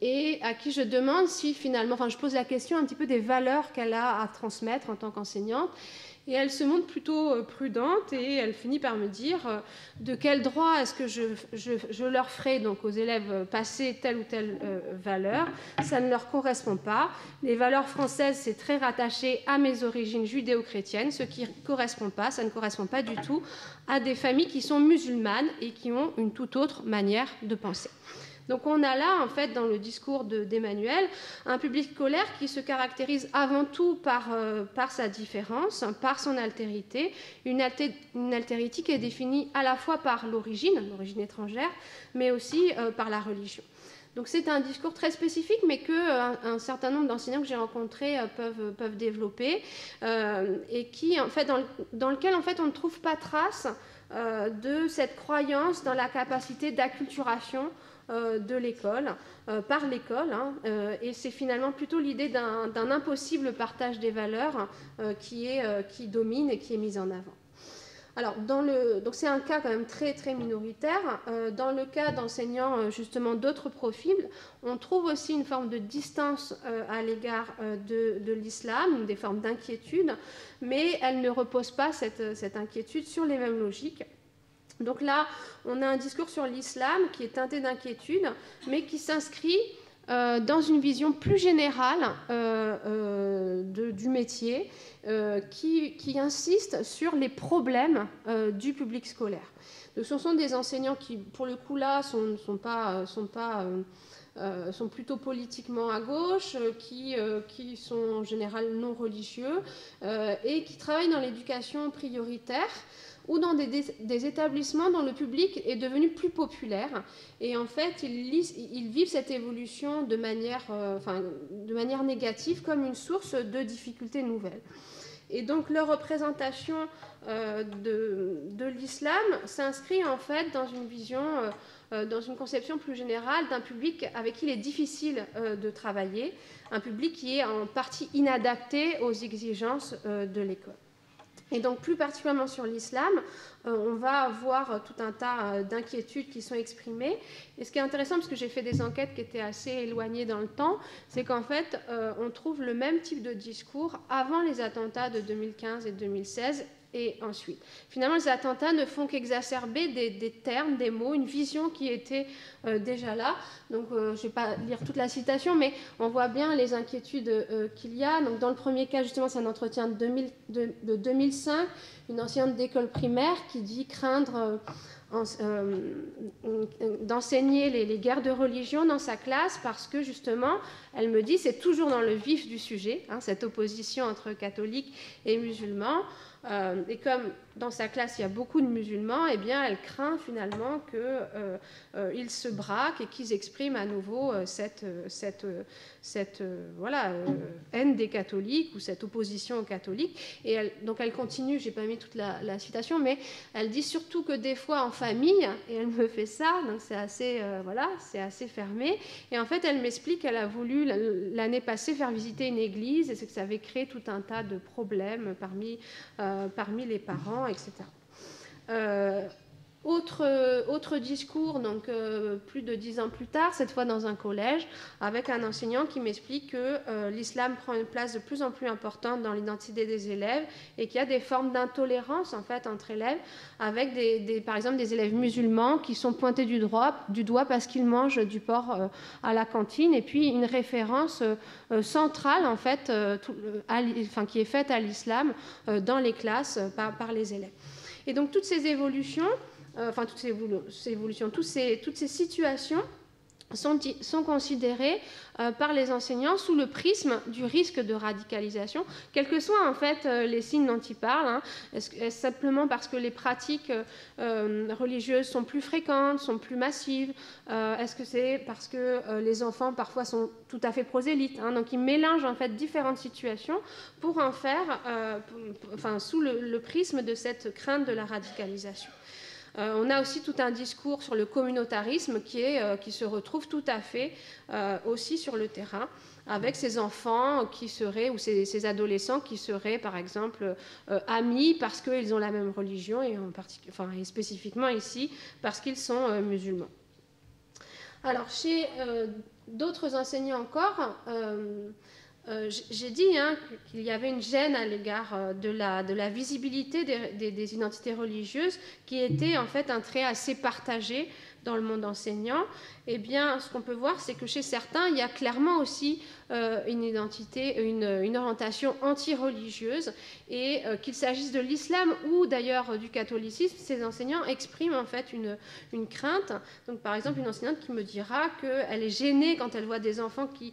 et à qui je demande si finalement, enfin je pose la question un petit peu des valeurs qu'elle a à transmettre en tant qu'enseignante, et elle se montre plutôt prudente, et elle finit par me dire de quel droit est-ce que je leur ferai donc aux élèves passer telle ou telle valeur. Ça ne leur correspond pas. Les valeurs françaises, c'est très rattaché à mes origines judéo-chrétiennes, ce qui ne correspond pas, ça ne correspond pas du tout à des familles qui sont musulmanes et qui ont une toute autre manière de penser. Donc on a là, en fait, dans le discours d'Emmanuel, un public scolaire qui se caractérise avant tout par sa différence, par son altérité, une altérité qui est définie à la fois par l'origine étrangère, mais aussi par la religion. Donc c'est un discours très spécifique, mais qu'un certain nombre d'enseignants que j'ai rencontrés peuvent développer, et qui, en fait, dans lequel en fait, on ne trouve pas trace de cette croyance dans la capacité d'acculturation de l'école, par l'école, et c'est finalement plutôt l'idée d'un impossible partage des valeurs qui domine et qui est mise en avant. Alors, donc c'est un cas quand même très, très minoritaire. Dans le cas d'enseignants justement d'autres profils, on trouve aussi une forme de distance à l'égard de l'islam, des formes d'inquiétude, mais elle ne repose pas cette inquiétude sur les mêmes logiques. Donc là, on a un discours sur l'islam qui est teinté d'inquiétude, mais qui s'inscrit dans une vision plus générale du métier, qui insiste sur les problèmes du public scolaire. Donc, ce sont des enseignants qui, pour le coup là, sont plutôt politiquement à gauche, qui sont en général non religieux, et qui travaillent dans l'éducation prioritaire, ou dans des établissements dont le public est devenu plus populaire. Et en fait, ils vivent cette évolution de manière négative, comme une source de difficultés nouvelles. Et donc, leur représentation de l'islam s'inscrit en fait dans une vision, dans une conception plus générale d'un public avec qui il est difficile de travailler, un public qui est en partie inadapté aux exigences de l'école. Et donc, plus particulièrement sur l'islam, on va avoir tout un tas d'inquiétudes qui sont exprimées. Et ce qui est intéressant, parce que j'ai fait des enquêtes qui étaient assez éloignées dans le temps, c'est qu'en fait, on trouve le même type de discours avant les attentats de 2015 et 2016, et ensuite. Finalement, les attentats ne font qu'exacerber des termes, des mots, une vision qui était déjà là. Donc, je ne vais pas lire toute la citation, mais on voit bien les inquiétudes qu'il y a. Donc, dans le premier cas, justement, c'est un entretien de 2005, une enseignante d'école primaire qui dit craindre d'enseigner les guerres de religion dans sa classe parce que, justement, elle me dit, c'est toujours dans le vif du sujet, cette opposition entre catholiques et musulmans. Et comme dans sa classe il y a beaucoup de musulmans, eh bien elle craint finalement qu'ils se braquent et qu'ils expriment à nouveau cette haine des catholiques ou cette opposition aux catholiques. Et donc elle continue, je n'ai pas mis toute la citation, mais elle dit surtout que des fois en famille, et elle me fait ça, donc c'est assez, c'est assez fermé. Et en fait elle m'explique qu'elle a voulu l'année passée faire visiter une église et c'est que ça avait créé tout un tas de problèmes parmi les parents, etc. Autre discours, donc plus de 10 ans plus tard, cette fois dans un collège, avec un enseignant qui m'explique que l'islam prend une place de plus en plus importante dans l'identité des élèves et qu'il y a des formes d'intolérance en fait entre élèves, avec par exemple des élèves musulmans qui sont pointés du doigt parce qu'ils mangent du porc à la cantine, et puis une référence centrale en fait, qui est faite à l'islam dans les classes par les élèves. Et donc toutes ces évolutions, toutes ces situations sont considérés par les enseignants sous le prisme du risque de radicalisation, quels que soient en fait les signes dont ils parlent. Hein. Est-ce simplement parce que les pratiques religieuses sont plus fréquentes, sont plus massives? Est-ce que c'est parce que les enfants parfois sont tout à fait prosélytes, hein? Donc ils mélangent en fait différentes situations pour en faire, sous le prisme de cette crainte de la radicalisation. On a aussi tout un discours sur le communautarisme qui se retrouve tout à fait aussi sur le terrain, avec ces enfants qui seraient, ou ces adolescents qui seraient, par exemple, amis parce qu'ils ont la même religion, et spécifiquement ici, parce qu'ils sont musulmans. Alors, chez d'autres enseignants encore, j'ai dit qu'il y avait une gêne à l'égard de la visibilité des identités religieuses, qui était en fait un trait assez partagé dans le monde enseignant. Eh bien, ce qu'on peut voir, c'est que chez certains, il y a clairement aussi une identité, une orientation anti-religieuse, et qu'il s'agisse de l'islam ou d'ailleurs du catholicisme, ces enseignants expriment en fait une crainte. Donc, par exemple, une enseignante qui me dira qu'elle est gênée quand elle voit des enfants qui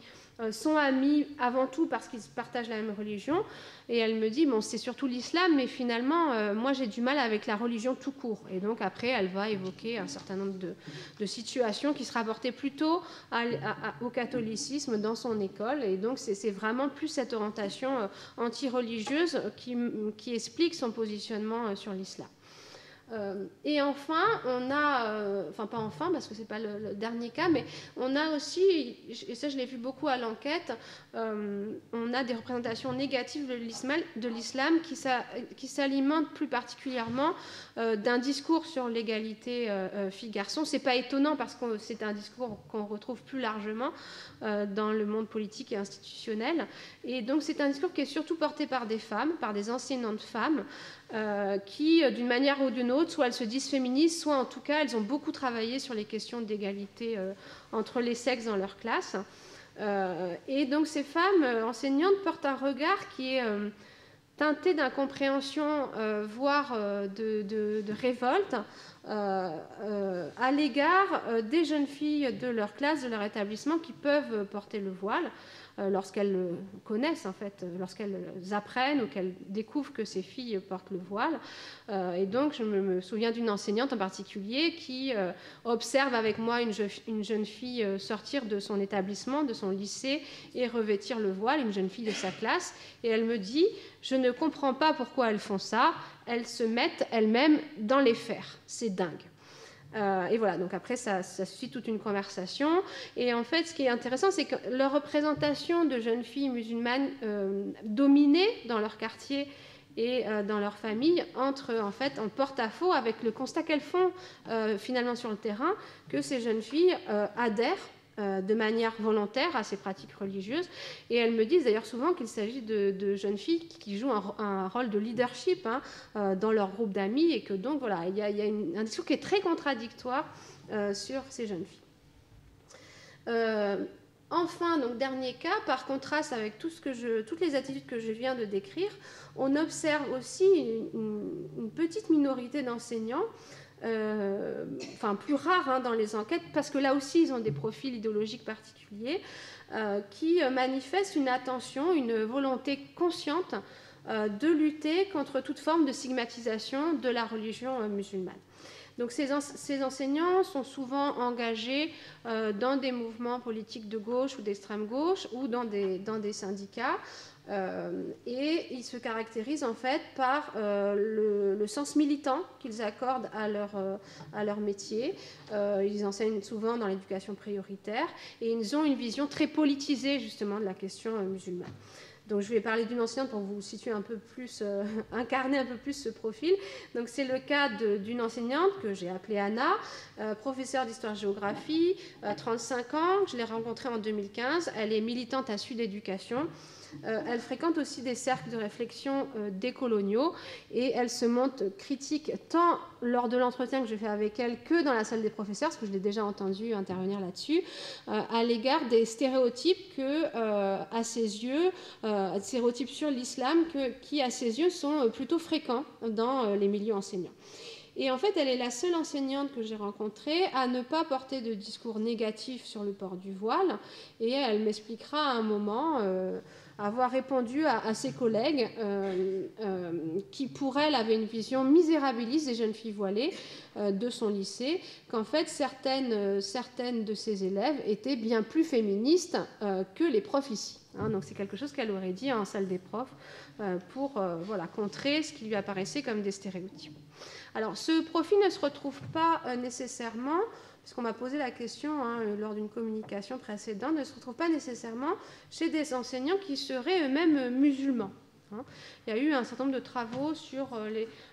sont amis avant tout parce qu'ils partagent la même religion, et elle me dit, bon, c'est surtout l'islam, mais finalement, moi j'ai du mal avec la religion tout court. Et donc après, elle va évoquer un certain nombre de situations qui se rapportaient plutôt au catholicisme dans son école, et donc c'est vraiment plus cette orientation anti-religieuse qui explique son positionnement sur l'islam. Et enfin, on a, pas enfin parce que ce n'est pas le dernier cas, mais on a aussi, et ça je l'ai vu beaucoup à l'enquête, on a des représentations négatives de l'islam qui s'alimentent plus particulièrement d'un discours sur l'égalité filles-garçons. Ce n'est pas étonnant parce que c'est un discours qu'on retrouve plus largement dans le monde politique et institutionnel. Et donc c'est un discours qui est surtout porté par des femmes, par des enseignantes femmes, qui, d'une manière ou d'une autre, soit elles se disent féministes, soit en tout cas elles ont beaucoup travaillé sur les questions d'égalité entre les sexes dans leur classe. Et donc ces femmes enseignantes portent un regard qui est teinté d'incompréhension, voire de révolte, à l'égard des jeunes filles de leur classe, de leur établissement, qui peuvent porter le voile lorsqu'elles connaissent, en fait, lorsqu'elles apprennent ou qu'elles découvrent que ces filles portent le voile. Et donc, je me souviens d'une enseignante en particulier qui observe avec moi une jeune fille sortir de son établissement, de son lycée, et revêtir le voile, une jeune fille de sa classe, et elle me dit « Je ne comprends pas pourquoi elles font ça, elles se mettent elles-mêmes dans les fers, c'est dingue ». Et voilà, donc après ça suit toute une conversation, et en fait ce qui est intéressant, c'est que leur représentation de jeunes filles musulmanes dominées dans leur quartier et dans leur famille entre en fait en porte-à-faux avec le constat qu'elles font finalement sur le terrain, que ces jeunes filles adhèrent de manière volontaire à ces pratiques religieuses. Et elles me disent d'ailleurs souvent qu'il s'agit de jeunes filles qui jouent un rôle de leadership dans leur groupe d'amis, et que donc voilà, il y a un discours qui est très contradictoire sur ces jeunes filles. Enfin, donc dernier cas, par contraste avec toutes les attitudes que je viens de décrire, on observe aussi une petite minorité d'enseignants, plus rare dans les enquêtes, parce que là aussi ils ont des profils idéologiques particuliers, qui manifestent une attention, une volonté consciente de lutter contre toute forme de stigmatisation de la religion musulmane. Donc ces enseignants sont souvent engagés dans des mouvements politiques de gauche ou d'extrême gauche, ou dans des syndicats, et ils se caractérisent en fait par le sens militant qu'ils accordent à leur métier. Ils enseignent souvent dans l'éducation prioritaire, et ils ont une vision très politisée justement de la question musulmane. Donc je vais parler d'une enseignante pour vous situer un peu plus, incarner un peu plus ce profil. Donc c'est le cas d'une enseignante que j'ai appelée Anna, professeure d'histoire-géographie, 35 ans, je l'ai rencontrée en 2015, elle est militante à Sud Éducation. Elle fréquente aussi des cercles de réflexion décoloniaux, et elle se montre critique tant lors de l'entretien que je fais avec elle que dans la salle des professeurs, parce que je l'ai déjà entendu intervenir là-dessus, à l'égard des stéréotypes à ses yeux, stéréotypes sur l'islam qui à ses yeux sont plutôt fréquents dans les milieux enseignants. Et en fait, elle est la seule enseignante que j'ai rencontrée à ne pas porter de discours négatif sur le port du voile. Et elle m'expliquera à un moment avoir répondu à ses collègues qui, pour elle, avaient une vision misérabiliste des jeunes filles voilées de son lycée, qu'en fait, certaines de ses élèves étaient bien plus féministes que les profs ici. Donc c'est quelque chose qu'elle aurait dit en salle des profs pour contrer ce qui lui apparaissait comme des stéréotypes. Alors, ce profil ne se retrouve pas nécessairement, puisqu'on m'a posé la question lors d'une communication précédente, ne se retrouve pas nécessairement chez des enseignants qui seraient eux-mêmes musulmans. Il y a eu un certain nombre de travaux sur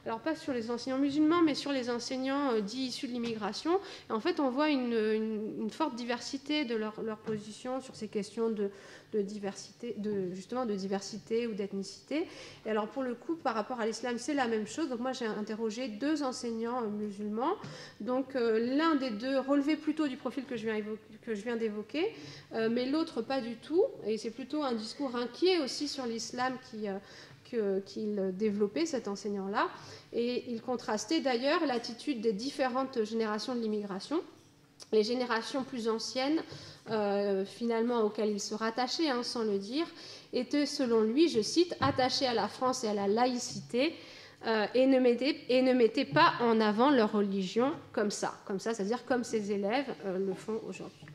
alors pas sur les enseignants musulmans, mais sur les enseignants dits issus de l'immigration. Et en fait, on voit une forte diversité de leur position sur ces questions de diversité, justement de diversité ou d'ethnicité. Et alors pour le coup, par rapport à l'islam, c'est la même chose. Donc moi, j'ai interrogé 2 enseignants musulmans. Donc l'un des 2 relevait plutôt du profil que je viens d'évoquer, mais l'autre pas du tout. Et c'est plutôt un discours inquiet aussi sur l'islam qu'il développait, cet enseignant-là. Et il contrastait d'ailleurs l'attitude des différentes générations de l'immigration. Les générations plus anciennes, finalement, auxquelles il se rattachait, sans le dire, étaient, selon lui, je cite, attachées à la France et à la laïcité, et ne mettaient pas en avant leur religion comme ça, c'est-à-dire comme ses élèves le font aujourd'hui.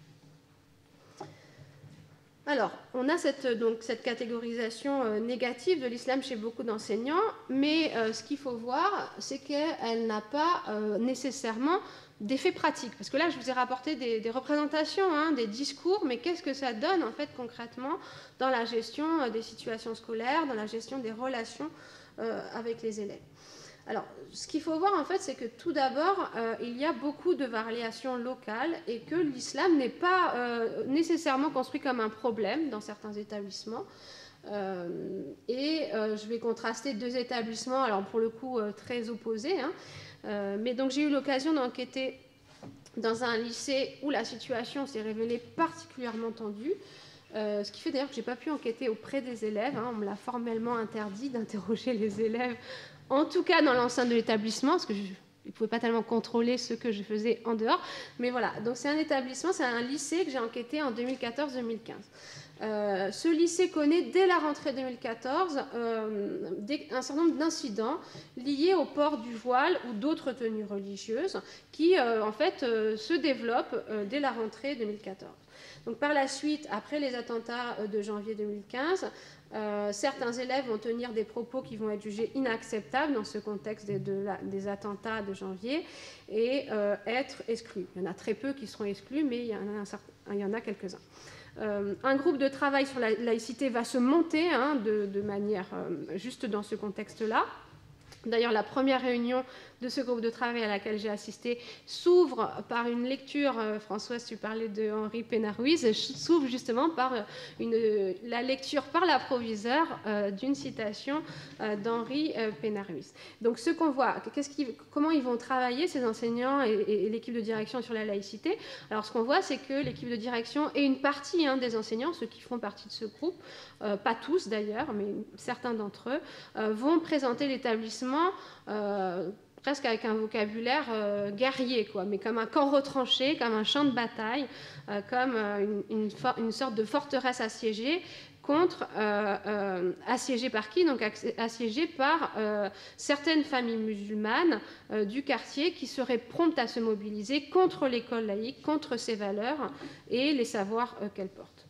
Alors, on a cette catégorisation négative de l'islam chez beaucoup d'enseignants, mais ce qu'il faut voir, c'est qu'elle n'a pas nécessairement d'effet pratique. Parce que là, je vous ai rapporté des représentations, des discours, mais qu'est-ce que ça donne en fait concrètement dans la gestion des situations scolaires, dans la gestion des relations avec les élèves. Alors, ce qu'il faut voir, en fait, c'est que tout d'abord, il y a beaucoup de variations locales et que l'islam n'est pas nécessairement construit comme un problème dans certains établissements. Je vais contraster 2 établissements, alors pour le coup très opposés. Mais donc, j'ai eu l'occasion d'enquêter dans un lycée où la situation s'est révélée particulièrement tendue. Ce qui fait d'ailleurs que je n'ai pas pu enquêter auprès des élèves. On me l'a formellement interdit d'interroger les élèves, en tout cas dans l'enceinte de l'établissement, parce que je ne pouvais pas tellement contrôler ce que je faisais en dehors. Mais voilà, donc c'est un établissement, c'est un lycée que j'ai enquêté en 2014-2015. Ce lycée connaît dès la rentrée 2014 un certain nombre d'incidents liés au port du voile ou d'autres tenues religieuses qui en fait se développent dès la rentrée 2014. Donc par la suite, après les attentats de janvier 2015, certains élèves vont tenir des propos qui vont être jugés inacceptables dans ce contexte des attentats de janvier et être exclus. Il y en a très peu qui seront exclus, mais il y en a quelques-uns. Un groupe de travail sur la laïcité va se monter de manière juste dans ce contexte-là. D'ailleurs, la première réunion de ce groupe de travail à laquelle j'ai assisté s'ouvre par une lecture, Françoise, tu parlais de Henri Pénard-Ruiz, s'ouvre justement par la lecture par la proviseure d'une citation d'Henri Pénard-Ruiz. Donc ce qu'on voit, comment ils vont travailler, ces enseignants et l'équipe de direction sur la laïcité. Alors ce qu'on voit, c'est que l'équipe de direction et une partie des enseignants, ceux qui font partie de ce groupe, pas tous d'ailleurs, mais certains d'entre eux, vont présenter l'établissement presque avec un vocabulaire guerrier, mais comme un camp retranché, comme un champ de bataille, comme une sorte de forteresse assiégée, assiégée par qui? Donc assiégée par certaines familles musulmanes du quartier qui seraient promptes à se mobiliser contre l'école laïque, contre ses valeurs et les savoirs qu'elle porte.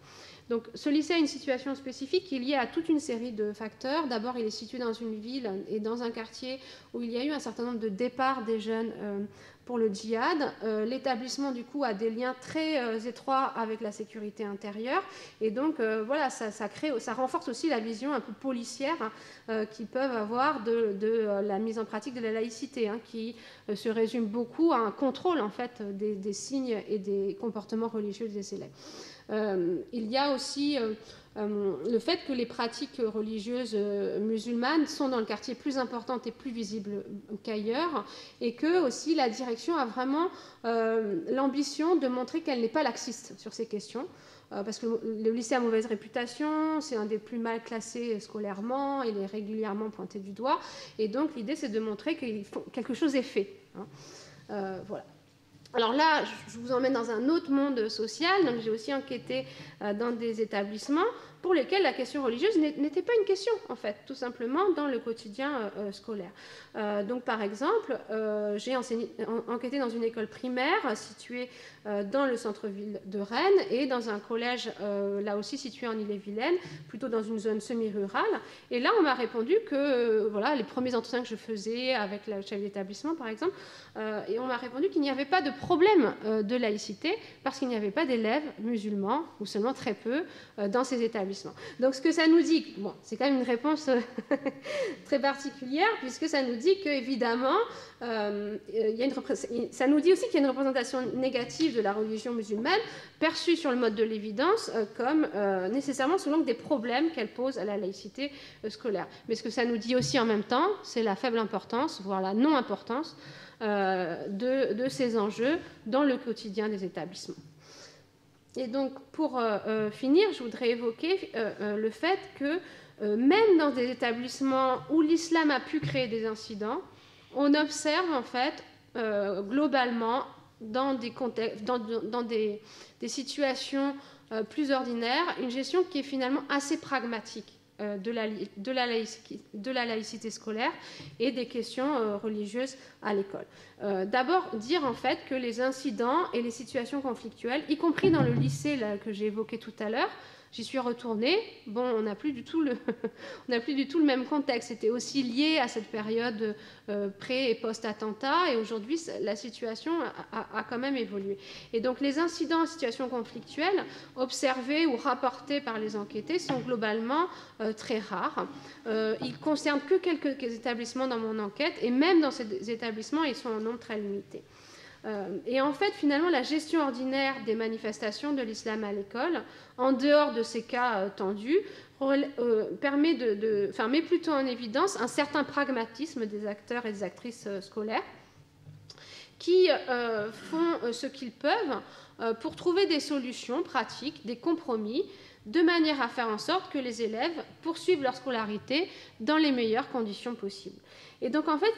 Donc, ce lycée a une situation spécifique qui est liée à toute une série de facteurs. D'abord, il est situé dans une ville et dans un quartier où il y a eu un certain nombre de départs des jeunes pour le djihad. L'établissement, du coup, a des liens très étroits avec la sécurité intérieure. Et donc, ça renforce aussi la vision un peu policière qu'ils peuvent avoir de la mise en pratique de la laïcité, qui se résume beaucoup à un contrôle, en fait, des signes et des comportements religieux des élèves. Il y a aussi le fait que les pratiques religieuses musulmanes sont dans le quartier plus importantes et plus visibles qu'ailleurs, et que aussi la direction a vraiment l'ambition de montrer qu'elle n'est pas laxiste sur ces questions. Parce que le lycée a mauvaise réputation, c'est un des plus mal classés scolairement, il est régulièrement pointé du doigt, et donc l'idée c'est de montrer que quelque chose est fait Voilà. Alors là, je vous emmène dans un autre monde social. Donc j'ai aussi enquêté dans des établissements pour lesquels la question religieuse n'était pas une question, en fait, tout simplement dans le quotidien scolaire. Donc par exemple, j'ai enquêté dans une école primaire située dans le centre-ville de Rennes et dans un collège, là aussi situé en Ille-et-Vilaine, plutôt dans une zone semi-rurale. Et là, on m'a répondu que, voilà, les premiers entretiens que je faisais avec la chef d'établissement, par exemple, et on m'a répondu qu'il n'y avait pas de problème de laïcité parce qu'il n'y avait pas d'élèves musulmans, ou seulement très peu, dans ces établissements. Donc ce que ça nous dit, bon, c'est quand même une réponse très particulière, puisque ça nous dit qu'évidemment, ça nous dit aussi qu'il y a une représentation négative de la religion musulmane, perçue sur le mode de l'évidence comme nécessairement sous l'angle des problèmes qu'elle pose à la laïcité scolaire. Mais ce que ça nous dit aussi en même temps, c'est la faible importance, voire la non-importance de ces enjeux dans le quotidien des établissements. Et donc, pour finir, je voudrais évoquer le fait que même dans des établissements où l'islam a pu créer des incidents, on observe en fait globalement dans des situations plus ordinaires une gestion qui est finalement assez pragmatique de la laïcité scolaire et des questions religieuses à l'école. D'abord, dire en fait que les incidents et les situations conflictuelles, y compris dans le lycée là, que j'ai évoqué tout à l'heure, j'y suis retournée. Bon, on n'a plus du tout le même contexte. C'était aussi lié à cette période pré- et post-attentat. Et aujourd'hui, la situation a quand même évolué. Et donc, les incidents en situation conflictuelle observés ou rapportés par les enquêtés sont globalement très rares. Ils ne concernent que quelques établissements dans mon enquête. Et même dans ces établissements, ils sont en nombre très limité. Et en fait, finalement, la gestion ordinaire des manifestations de l'islam à l'école, en dehors de ces cas tendus, met plutôt en évidence un certain pragmatisme des acteurs et des actrices scolaires qui font ce qu'ils peuvent pour trouver des solutions pratiques, des compromis, de manière à faire en sorte que les élèves poursuivent leur scolarité dans les meilleures conditions possibles. Et donc, en fait,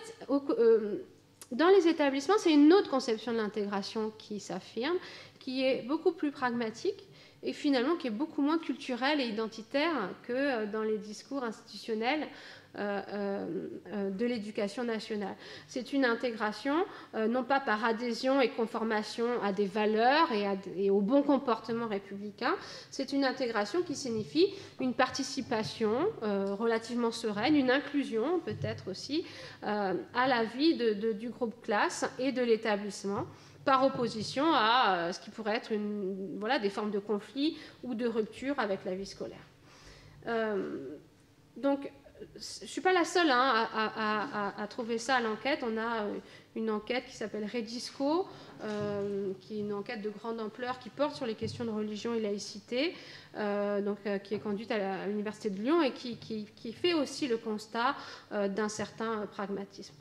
dans les établissements, c'est une autre conception de l'intégration qui s'affirme, qui est beaucoup plus pragmatique et finalement qui est beaucoup moins culturelle et identitaire que dans les discours institutionnels de l'éducation nationale. C'est une intégration, non pas par adhésion et conformation à des valeurs et au bon comportement républicain, c'est une intégration qui signifie une participation relativement sereine, une inclusion peut-être aussi à la vie du groupe classe et de l'établissement, par opposition à ce qui pourrait être des formes de conflit ou de rupture avec la vie scolaire. Donc, je ne suis pas la seule à trouver ça à l'enquête. On a une enquête qui s'appelle Redisco, qui est une enquête de grande ampleur qui porte sur les questions de religion et laïcité, qui est conduite à l'Université de Lyon et qui fait aussi le constat d'un certain pragmatisme.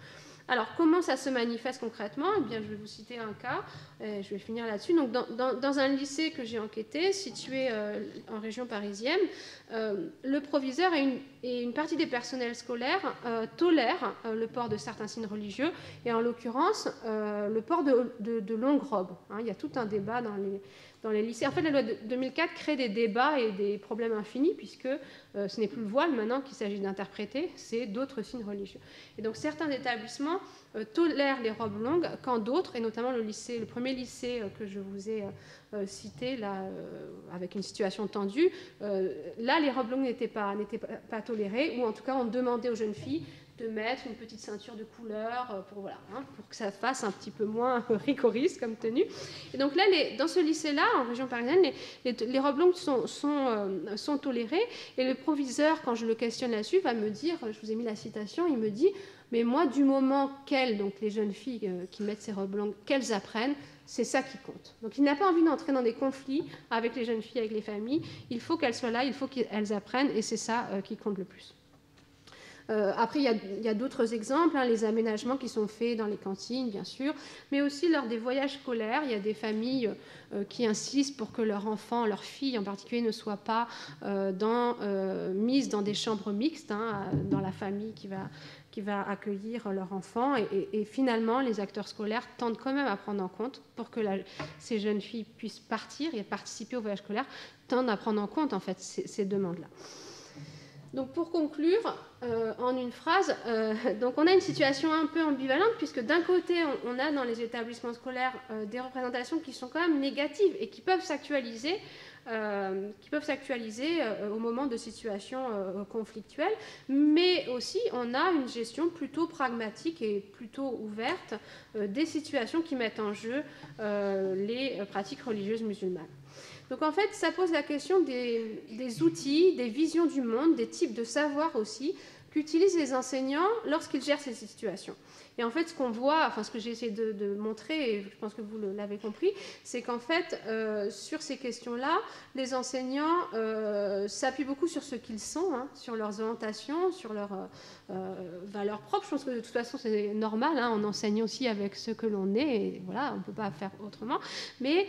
Alors, comment ça se manifeste concrètement ? Eh bien, je vais vous citer un cas, je vais finir là-dessus. Donc, dans un lycée que j'ai enquêté, situé en région parisienne, le proviseur et une partie des personnels scolaires tolèrent le port de certains signes religieux, et en l'occurrence, le port de longues robes. Il y a tout un débat dans les lycées. En fait, la loi de 2004 crée des débats et des problèmes infinis, puisque ce n'est plus le voile maintenant qu'il s'agit d'interpréter, c'est d'autres signes religieux. Et donc, certains établissements tolèrent les robes longues, quand d'autres, et notamment le premier lycée que je vous ai cité, là, avec une situation tendue, là, les robes longues n'étaient pas tolérées, ou en tout cas, on demandait aux jeunes filles de mettre une petite ceinture de couleur pour que ça fasse un petit peu moins rigoriste comme tenue. Et donc là, dans ce lycée-là, en région parisienne, les robes longues sont tolérées, et le proviseur, quand je le questionne là-dessus, va me dire, je vous ai mis la citation, il me dit, mais moi, du moment qu'elles, donc les jeunes filles qui mettent ces robes longues, qu'elles apprennent, c'est ça qui compte. Donc il n'a pas envie d'entrer dans des conflits avec les jeunes filles, avec les familles, il faut qu'elles soient là, il faut qu'elles apprennent, et c'est ça qui compte le plus. Après, il y a d'autres exemples, les aménagements qui sont faits dans les cantines, bien sûr, mais aussi lors des voyages scolaires, il y a des familles qui insistent pour que leurs enfants, leurs filles en particulier, ne soient pas mises dans des chambres mixtes, dans la famille qui qui va accueillir leur enfant. Et finalement, les acteurs scolaires tentent quand même à prendre en compte, pour que ces jeunes filles puissent partir et participer au voyage scolaire, tentent à prendre en compte en fait ces demandes-là. Donc pour conclure, en une phrase, donc on a une situation un peu ambivalente, puisque d'un côté, on a dans les établissements scolaires des représentations qui sont quand même négatives et qui peuvent s'actualiser au moment de situations conflictuelles, mais aussi on a une gestion plutôt pragmatique et plutôt ouverte des situations qui mettent en jeu les pratiques religieuses musulmanes. Donc en fait, ça pose la question des outils, des visions du monde, des types de savoirs aussi, qu'utilisent les enseignants lorsqu'ils gèrent ces situations. Et en fait, ce qu'on voit, enfin ce que j'ai essayé de montrer, et je pense que vous l'avez compris, c'est qu'en fait, sur ces questions-là, les enseignants s'appuient beaucoup sur ce qu'ils sont, hein, sur leurs orientations, sur leurs valeurs propres. Je pense que de toute façon, c'est normal, hein, on enseigne aussi avec ce que l'on est, et voilà, on ne peut pas faire autrement. Mais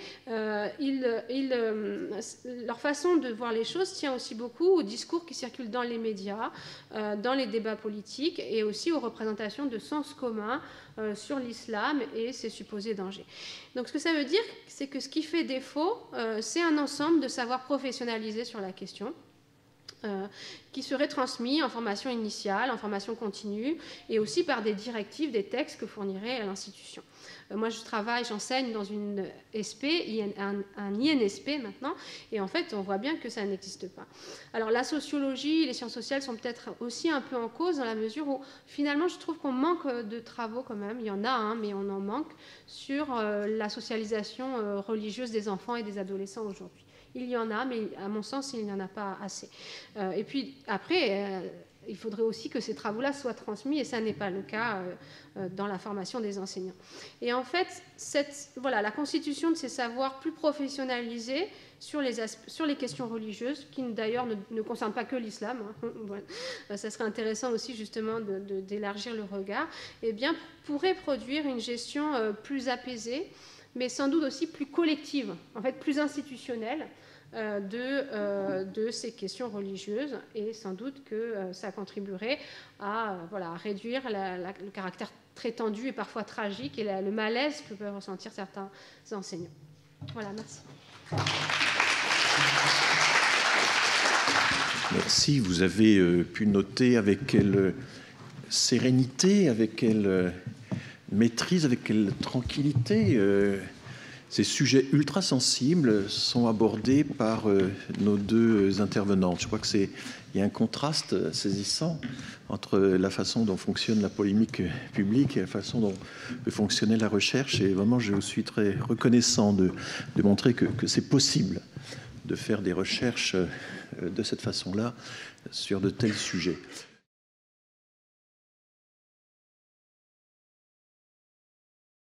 leur façon de voir les choses tient aussi beaucoup aux discours qui circulent dans les médias, dans les débats politiques, et aussi aux représentations de sens commun sur l'islam et ses supposés dangers. Donc ce que ça veut dire, c'est que ce qui fait défaut, c'est un ensemble de savoirs professionnalisés sur la question, qui serait transmis en formation initiale, en formation continue, et aussi par des directives, des textes que fournirait l'institution. Moi, j'enseigne dans une SP, un INSP maintenant, et en fait, on voit bien que ça n'existe pas. Alors, la sociologie, les sciences sociales sont peut-être aussi un peu en cause, dans la mesure où, finalement, je trouve qu'on manque de travaux quand même. Il y en a, hein, mais on en manque, sur la socialisation religieuse des enfants et des adolescents aujourd'hui. Il y en a, mais à mon sens, il n'y en a pas assez. Et puis, après, il faudrait aussi que ces travaux-là soient transmis, et ça n'est pas le cas dans la formation des enseignants. Et en fait, la constitution de ces savoirs plus professionnalisés sur les questions religieuses, qui d'ailleurs ne concernent pas que l'islam, hein, voilà. Ça serait intéressant aussi justement d'élargir le regard, eh bien, pourrait produire une gestion plus apaisée, mais sans doute aussi plus collective, en fait plus institutionnelle, de ces questions religieuses, et sans doute que ça contribuerait à réduire le caractère très tendu et parfois tragique et le malaise que peuvent ressentir certains enseignants. Voilà, merci. Merci, vous avez pu noter avec quelle sérénité, avec quelle maîtrise, avec quelle tranquillité ces sujets ultra sensibles sont abordés par nos deux intervenantes. Je crois qu'il y a un contraste saisissant entre la façon dont fonctionne la polémique publique et la façon dont peut fonctionner la recherche. Et vraiment, je suis très reconnaissant de montrer que c'est possible de faire des recherches de cette façon-là sur de tels sujets.